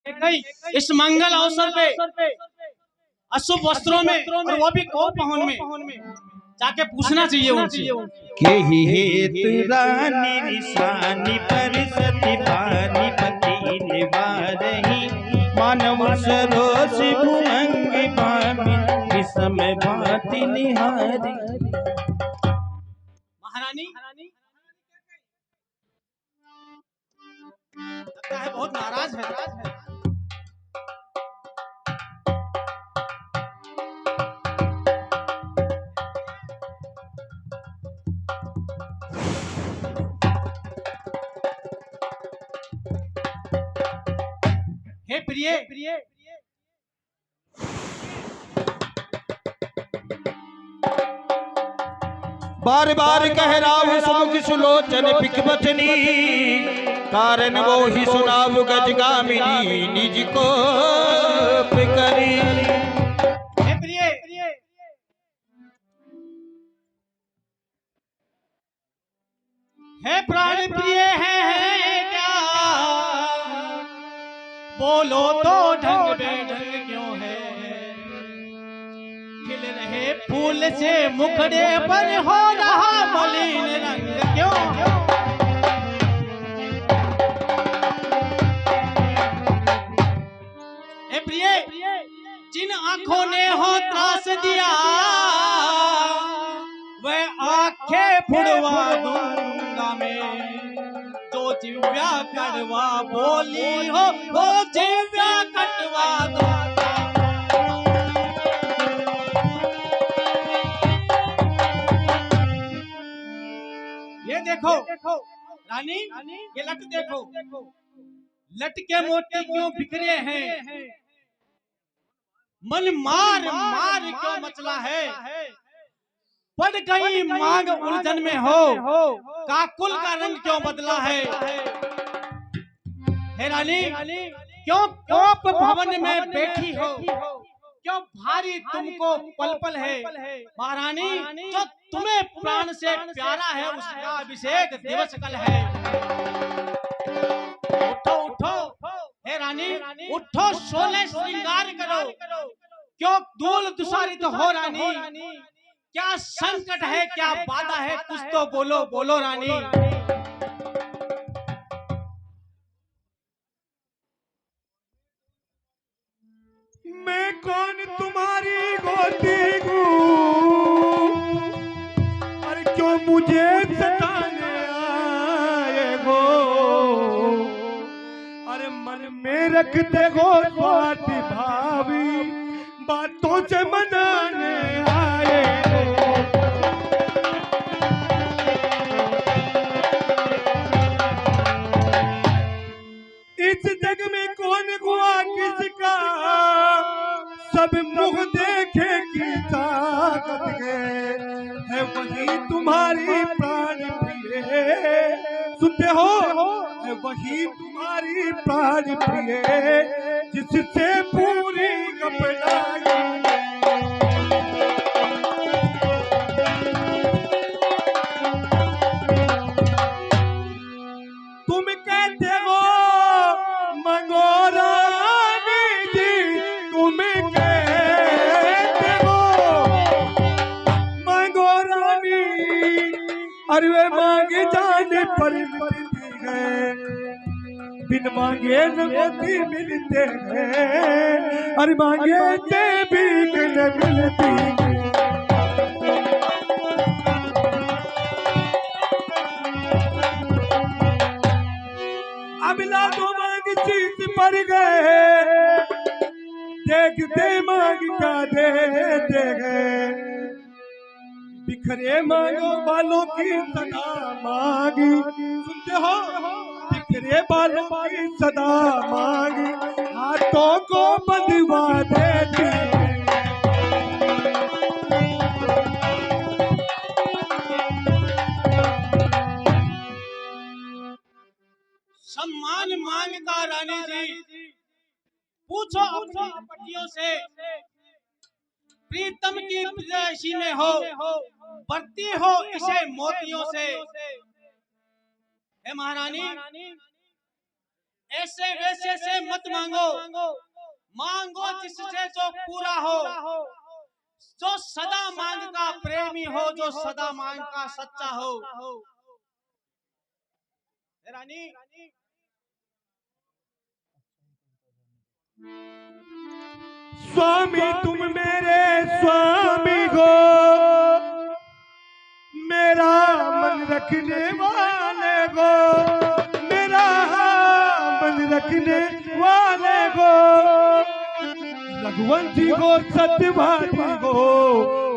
इस मंगल अवसर पे अशुभ वस्त्रों में और वो भी कोपहन में जाके पूछना चाहिए उनसे के ही हेतु रानी निशानी पर सती पानी पति निवारही मानव सरोस भुअंग भामी विषम भांति निहारी। महारानी लगता है बहुत नाराज है। हे प्रिय बार बार कह राव सुमुख सुलोचन पिक बचनी कारण वो ही सुनाव गजगामिनी निज को पिकरी। हे प्रिय हे प्राण प्रिय है क्या बोलो तो ढंग बेढंग क्यों है खिल रहे फूल से मुखड़े पर हो रहा मलिन रंग क्यों। हे प्रिय जिन आंखों ने हो त्रास दिया वह आंखें फुड़वा दूंगा मैं जो जिव्या कड़वा बोली हो वो जिव्या कटवा दूंगा। ये देखो रानी ये लट देखो लट के मोती क्यों बिखरे हैं मन मार मार क्यों मचला है पड़ गई मांग उलझन में हो काकुल का रंग क्यों बदला है। हे रानी क्यों कोप भवन में बैठी हो क्यों भारी तुमको पल पल है महारानी जो तुम्हें प्राण से प्यारा है उसका अभिषेक दिवस कल है। उठो उठो हे रानी उठो शोले श्रृंगार करो क्यों दूल दुसारित हो रानी क्या संकट है क्या बाधा है कुछ तो बोलो बोलो रानी। मैं कौन तुम्हारी गोती हूँ और क्यों मुझे सताने आए हो अरे मन में रखते हो स्वार्थी भावी बातों से मनाने आए हो। इस जग में कौन हुआ किसका सब मुख देखे की ताकत है वही तुम्हारी प्राण प्रिय सुनते हो है वही तुम्हारी प्राण प्रिय जिससे पूरी कपड़ाई। तुम कहते हो मंगोरा तुम कहते हो मांगो रानी अरे वे मांगे जाने पर मिलती है बिन मांगे न मोती मिलते हैं अरे मांगे से भी न मिलती है। अब लादो मांग चीज पर गए देखते मांग का देते गए बिखरे मांगो बालों की सदा मांगी सुनते हो बिखरे बालों की सदा मांगी हाथों को बंधवा देती सम्मान मांगता रानी जी पूछो अपनी पटियों से प्रीतम की प्रियसी में हो बढ़ती हो इसे मोतियों से। हे महारानी ऐसे वैसे से मत मांगो, मांगो जिससे जो पूरा हो, जो सदा मांग का प्रेमी हो, जो सदा मांग का सच्चा हो। रानी स्वामी तुम मेरे स्वामी हो, मेरा मन रखने वाले को, मेरा मन रखने वाले को, रघुवंशी को सत्यवादी को,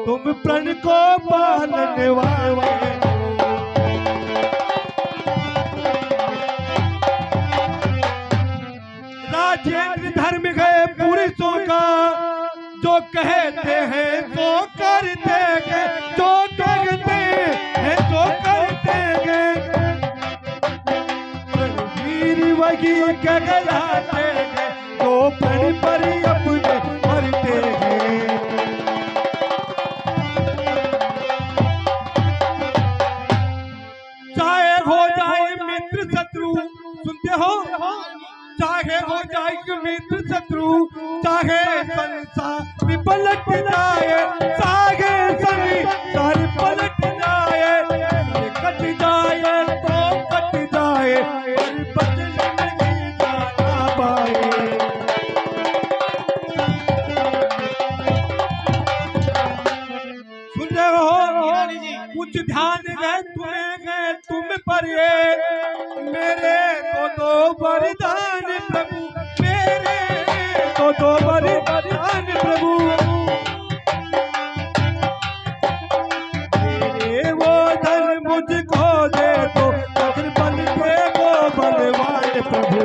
तुम प्रण को पालने वाले हो। राजेंद्र धर्म गए पुरुषों का, जो कहते हैं तो करते हैं, जो कहते हैं तो करते हैं, वीर वही कहलाते हैं, जो प्रण पर अपने मरते हैं। चाहे हो जाए मित्र शत्रु, सुनते हो, चाहे हो जाए मित्र शत्रु, चाहे संसार पलट जाए, चाहे संसार पलट जाए, कट जाए तो कट जाए, और बदले नहीं जाना पाए। सुन रहे हो, कुछ ध्यान है तुम्हें, तुम पर ये मेरे तो वरदान प्रभु, मेरे तो वरदान प्रभु, मेरे वो धन मुझको दे दो, अगर बल दे वो बलवान प्रभु।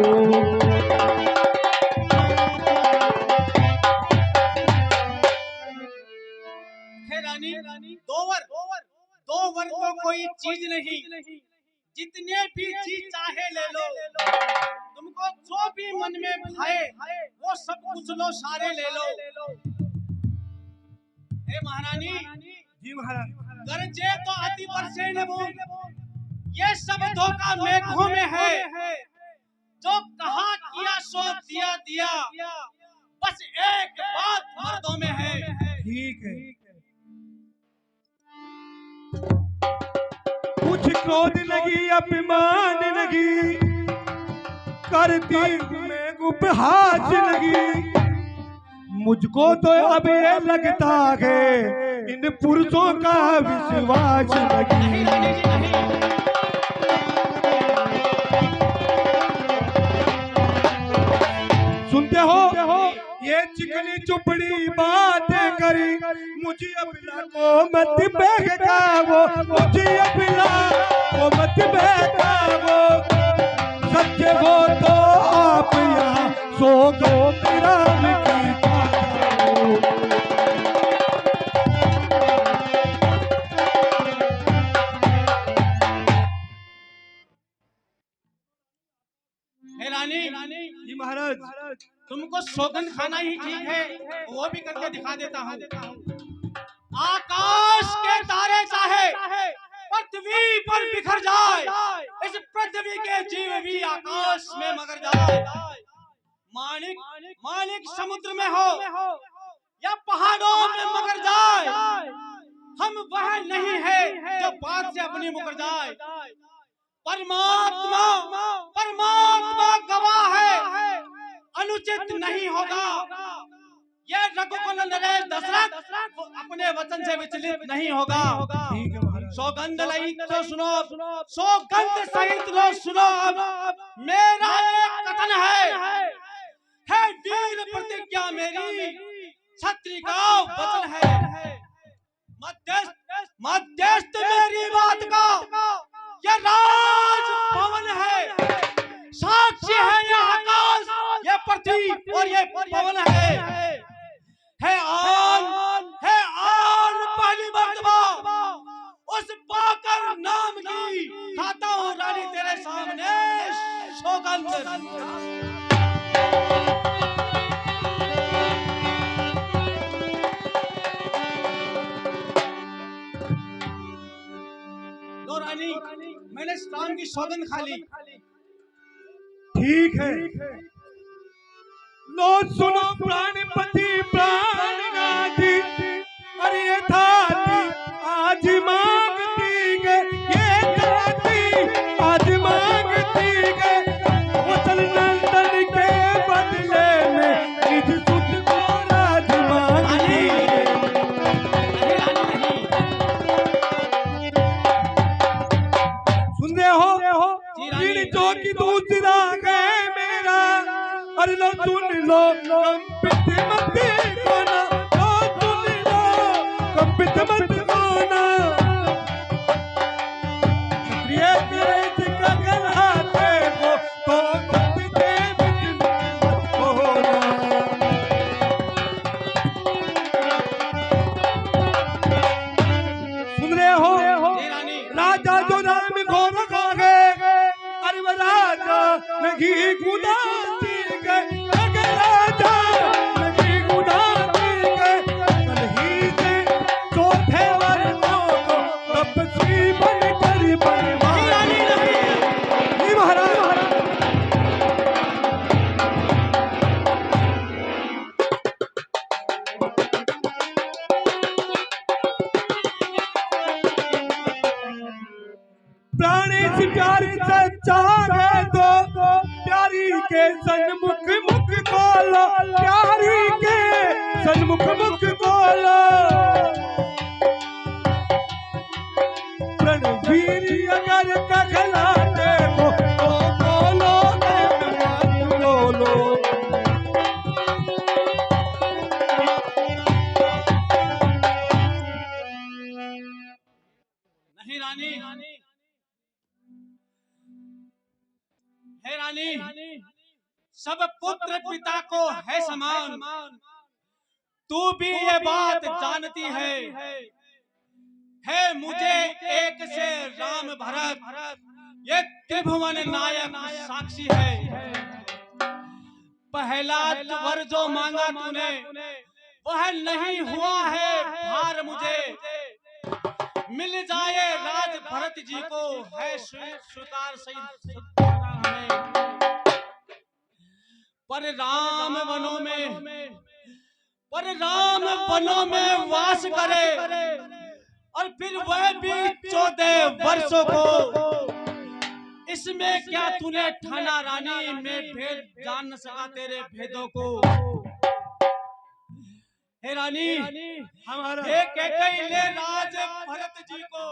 रानी दो वर तो कोई चीज नहीं, जितने भी चीज चाहे ले लो, तुमको जो भी मन में भाए वो सब कुछ लो, सारे ले लो। हे महारानी जी महाराज, गरजे तो अति बरसे न बूंद, ये सब धोखा मेघों में है, जो कहा किया सो दिया दिया, बस एक बात मर्दों में है। ठीक है, कुछ क्रोध लगी अभिमान लगी, करती में उपहास लगी, मुझको तो अब ये लगता है इन पुरुषों का विश्वास लगी। सुनते हो, ये चिकनी चुपड़ी बातें करी, मुझे अबला को मत बहकावो, मुझे अबला को मत बहकावो, सच्चे हो तो आप यहाँ सो गो मेरा रानी जी महाराज, तुमको सौगंध खाना ही ठीक है, वो भी करके दिखा देता हूँ। आकाश के तारे चाहे पृथ्वी पर बिखर जाए, इस पृथ्वी के जीव भी आकाश में मगर जाए। माणिक समुद्र में हो या पहाड़ों में मगर जाए, हम वह नहीं है जो बात से अपनी मुकर जाए। परमात्मा गवाह है, अनुचित नहीं होगा। ये रघुकुल नरेश दशरथ अपने वचन से विचलित नहीं होगा। सौगंध लई तो सुनो, सौगंध सहित लो सुनो। मेरा एक कथन है वीर प्रतिज्ञा मेरी, छत्री का वचन है। मध्यस्थ मेरी बात का ये राज भवन है, साक्षी है ये आकाश, ये पृथ्वी और ये पवन है आन पहली मर्तबा उस पाकर नाम की खाता हूँ रानी तेरे सामने सौगंध। मैंने राम की सौगंध खा ली। ठीक है। लो सुनो प्राणपति प्राणनाथ, अरे ये थाती आज मांगती है, ये थाती आज मांगती है, वो चल नंदन के बदले में निज सुत को राज मांगती है। सुन रहे हो ऋण जो की दूसरा है मेरा, अरे लो सुन लो कंपित मत होना, लो सुन लो कंपित मत होना, क्षत्रिय तेज का कहलाते हो तो कंपित मत होना। सुन रहे हो राजा जो नाम घोर खागे, अरे वो राजा नहीं गुदाती गए, अगर राजा नहीं गुदाती गए, कल ही से चौथे वर्णों को तपस्वी बनकर बनवानी नहीं महाराज। प्राणेश प्यारी सच्चा है तो प्यारी के सन्मुख मुख खोलो, प्यारी के सन्मुख मुख खोलो, रणवीर अगर कहलाते हो तो बोलो बोलो। नहीं रानी, हे रानी, सब पुत्र पिता को है समान, तू भी ये बात जानती है मुझे एक से राम भरत, ये त्रिभुवन नायक साक्षी है। पहला वर जो मांगा तूने वह नहीं हुआ है भार मुझे, मिल जाए राज भरत जी को है स्वीकार सही, पर राम वनों में वास करे, और फिर वह भी 14 वर्षों को, इसमें क्या तूने ठाना रानी, मैं भेद जान न सका तेरे भेदों को। हे रानी, हमारा एक ले राज भरत जी को,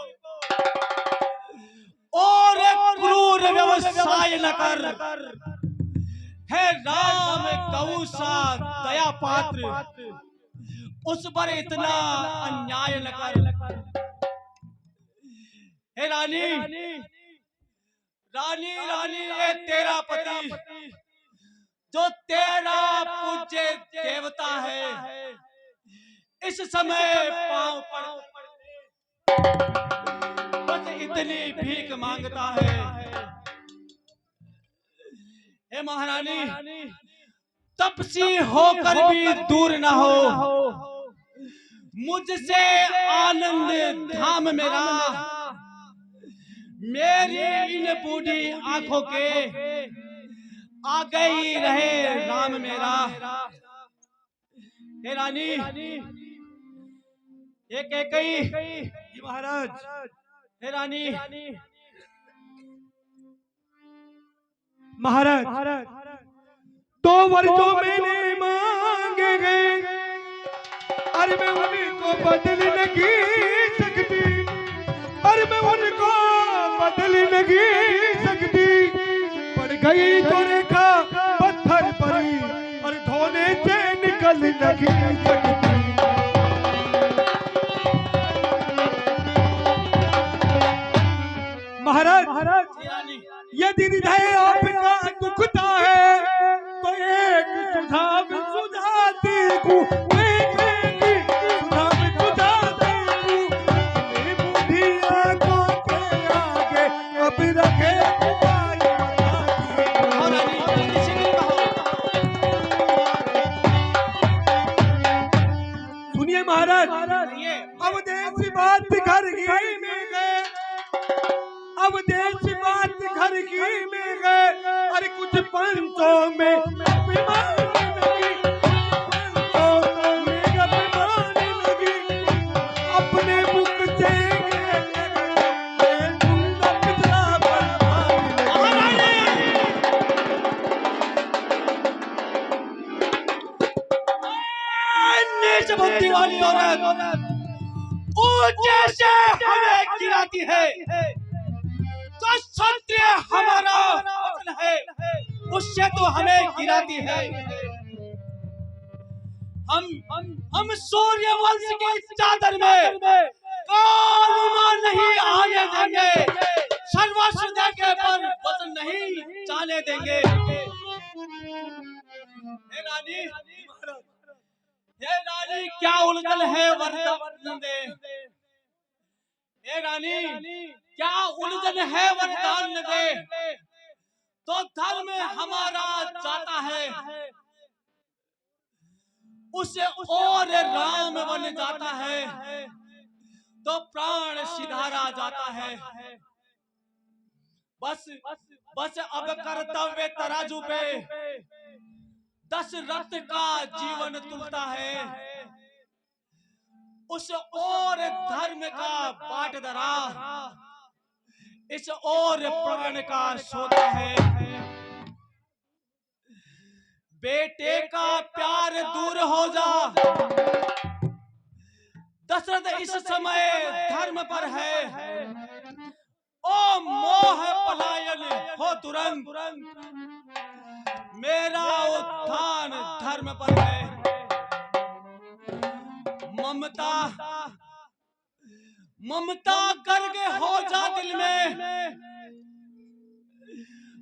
और क्रूर व्यवसाय न कर, है राम गौसा दया पात्र, उस पर इतना अन्याय न कर। हे रानी, रानी रानी ये तेरा पति जो तेरा पूज्य देवता है, इस समय पांव पर बस इतनी भीख मांगता है। हे महारानी, तपसी होकर भी दूर न हो, मुझसे आनंद धाम मेरा, मेरी इन बूढ़ी आंखों के आगे ही रहे राम मेरा। हे रानी, एक महाराज, हे रानी, महाराज 2 वर्षों मैंने मांगे गए, अरे मैं उनको बदल नहीं सकती, अरे मैं उनको बदल नहीं सकती, पड़ गई तो रेखा पत्थर पर, और धोने से निकल नहीं सकती। महाराज, यदि हृदय आपका दुखता है तो एक सुझाव सुझाती हूँ, सुझाव सुझाती हूँ, मेरी बूढ़ी आंखों के आगे अब रखे उपाय बताती हूँ। सुनिए महाराज, अब देश बात घर ही में गए, अब देश बात घर की में गए, नीच बुद्धि वाली औरत ऊंचे से हमें गिराती है, तो क्षत्रिय हमारा वचन है उससे तो हमें गिराती है। हम सूर्य वंश के चादर में कालुमा नहीं आने देंगे, सर्वस्व देंगे पर वचन नहीं जाने देंगे। हे रानी क्या उलझन है वरदान दे। हे रानी क्या उलझन है वरदान दे, तो धर्म हमारा जाता है उसे और राम बन जाता है, तो प्राण सिधारा जाता है। बस अब कर्तव्य तराजू पे दशरथ का जीवन तुलता है, उस और धर्म का बाटदरा इस और प्राण का सौदा है। बेटे का प्यार दूर हो जा, दशरथ इस समय धर्म पर है, ओ मोह पलायन हो तुरंत, मेरा उत्थान धर्म पर है। ममता करके हो जा दिल में,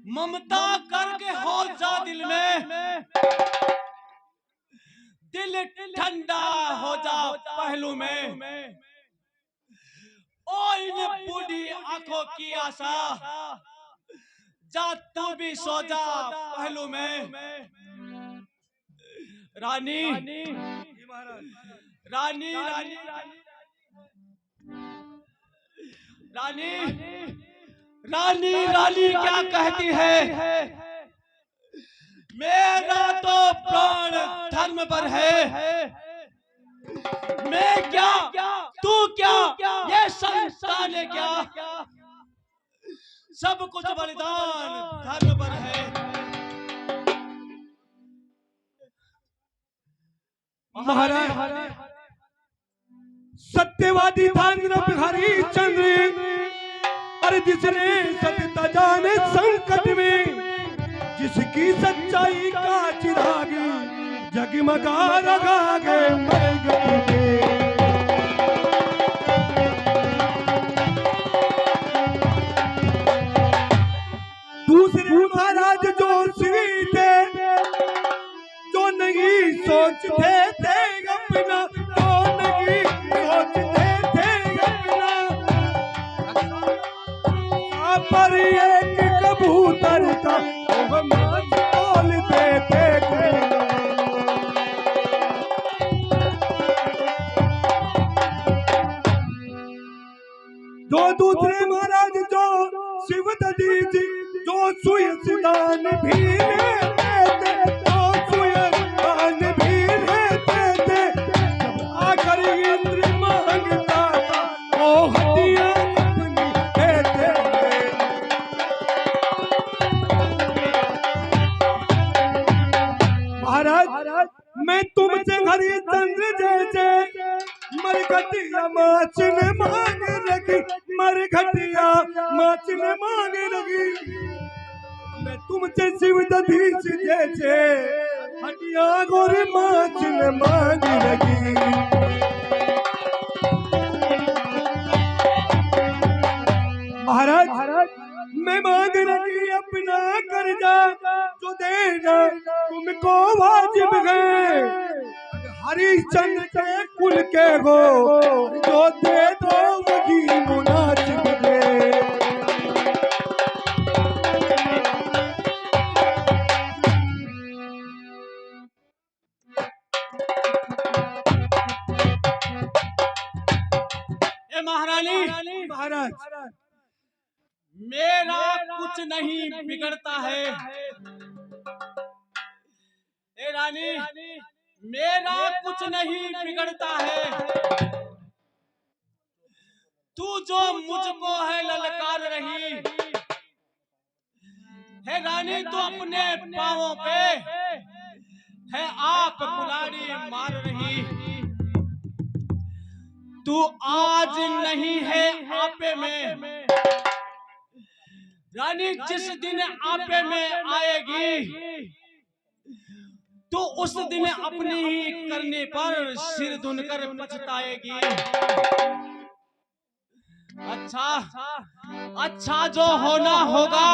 ममता करके हो जा दिल में, दिल ठंडा हो जा पहलू में। ओ इन बूढ़ी आंखों की आशा, जा तू भी सो जा पहलू में। रानी रानी रानी रानी रानी रानी क्या कहती है, मेरा तो प्राण धर्म पर है। मैं क्या तू क्या ये संतान है क्या, सब कुछ बलिदान धर्म पर है। महाराज सत्यवादी था बिहारी चंद्र, अरे जिसने सत्यता जाने संकट में, जिसकी सच्चाई का चिराग जगमगा रहा गे मरगट में। दूसरे महाराज जो सीते जो नहीं सोचते थे अपना, जो नहीं सोचते थे अपना, पर एक कबूतर का हम बोलते थे। जो दूसरे महाराज जो शिव दधी जी जो सुय सुदान भी लेते थे, जो सुय सुदान भी लेते थे, जब आकर इंद्र मांगता था वो हड्डियां अपनी देते थे। महाराज मैं तुमसे हरिश्चंद्र जैसे मरघटिया माचन मांग लगी, मरघटिया माचन मांग लगी। मैं तुमसे शिव दधीच जैसे हटिया गोर माचन मांग लगी। महाराज मैं मांग लगी अपना कर्जा, जो देना तुमको वाजिब है। हरिश्चंद्र के कुल के हो जो दे दो वही मुनासिब है। महारानी महाराज मेरा कुछ नहीं बिगड़ता है। ए रानी मेरा कुछ नहीं बिगड़ता है, तू जो मुझको है ललकार रही है रानी, तू अपने पांवों पे है आ कुल्हाड़ी मार रही, तू आज नहीं है आपे में। रानी जिस दिन आपे में आएगी तो उस दिन अपनी ही करने पर सिर धुनकर पछताएगी। अच्छा जो होना होगा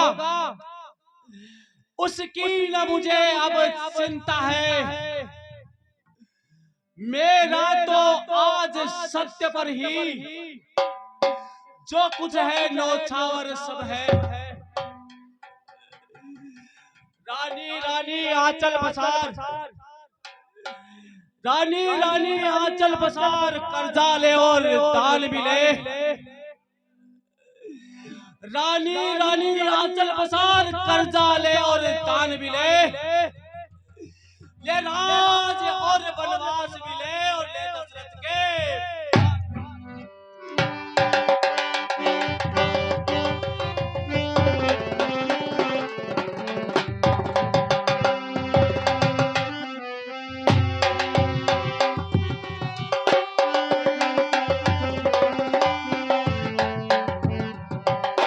उसकी न मुझे अब चिंता है। मेरा तो आज सत्य पर ही जो कुछ है नौछावर सब है। रानी रानी आंचल पसार, रानी रानी आंचल पसार, कर्जा ले और दान भी ले। रानी रानी आंचल पसार, कर्जा ले और दान भी ले। ले राज और वनवास भी ले और ले दशरथ के